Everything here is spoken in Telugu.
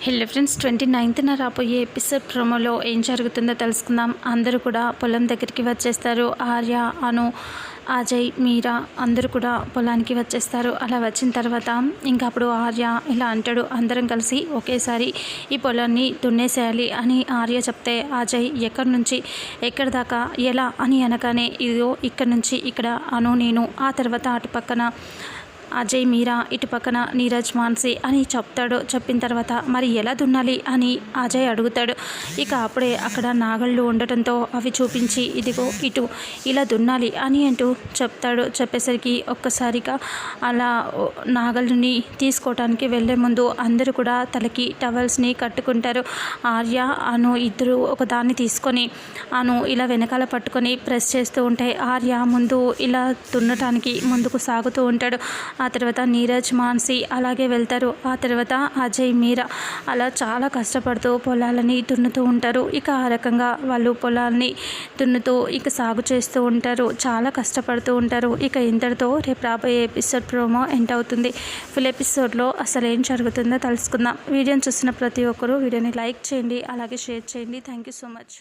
హలో ఫ్రెండ్స్, 29న రాబోయే ఎపిసోడ్ ప్రోమోలో ఏం జరుగుతుందో తెలుసుకుందాం. అందరూ కూడా పొలం దగ్గరికి వచ్చేస్తారు. ఆర్య, అను, అజయ్, మీరా అందరూ కూడా పొలానికి వచ్చేస్తారు. అలా వచ్చిన తర్వాత ఇంకా అప్పుడు ఆర్య ఇలా అంటాడు, అందరం కలిసి ఒకేసారి ఈ పొలాన్ని దున్నేసేయాలి అని ఆర్య చెప్తే, అజయ్ ఎక్కడి నుంచి ఎక్కడి దాకా ఎలా అని అనగానే, ఇదిగో ఇక్కడి నుంచి ఇక్కడ అను నేను, ఆ తర్వాత అటు పక్కన అజయ్, మీరా, ఇటు పక్కన నీరజ్, మాన్సి అని చెప్తాడు. చెప్పిన తర్వాత మరి ఎలా దున్నాలి అని అజయ్ అడుగుతాడు. ఇక అప్పుడే అక్కడ నాగళ్ళు ఉండటంతో అవి చూపించి, ఇదిగో ఇటు ఇలా దున్నాలి అని అంటూ చెప్తాడు. చెప్పేసరికి ఒక్కసారిగా అలా నాగళ్ళని తీసుకోవటానికి వెళ్ళే ముందు అందరూ కూడా తలకి టవల్స్ని కట్టుకుంటారు. ఆర్య, అను ఇద్దరు ఒకదాన్ని తీసుకొని అను ఇలా వెనకాల పట్టుకొని ప్రెస్ చేస్తూ ఉంటే, ఆర్య ముందు ఇలా దున్నటానికి ముందుకు సాగుతూ ఉంటాడు. ఆ తర్వాత నీరజ్, మాన్సి అలాగే వెళ్తారు. ఆ తర్వాత అజయ్, మీరా అలా చాలా కష్టపడుతూ పొలాలని దున్నుతూ ఉంటారు. ఇక ఆ రకంగా వాళ్ళు పొలాల్ని దున్నుతూ ఇక సాగు చేస్తూ ఉంటారు. చాలా కష్టపడుతూ ఉంటారు. ఇక ఇంతటితో రేపు రాబోయే ఎపిసోడ్ ప్రోమో ఎండ్ అవుతుంది. ఫుల్ ఎపిసోడ్లో అసలు ఏం జరుగుతుందో తెలుసుకుందాం. వీడియోని చూసిన ప్రతి ఒక్కరూ వీడియోని లైక్ చేయండి, అలాగే షేర్ చేయండి. Thank you so much.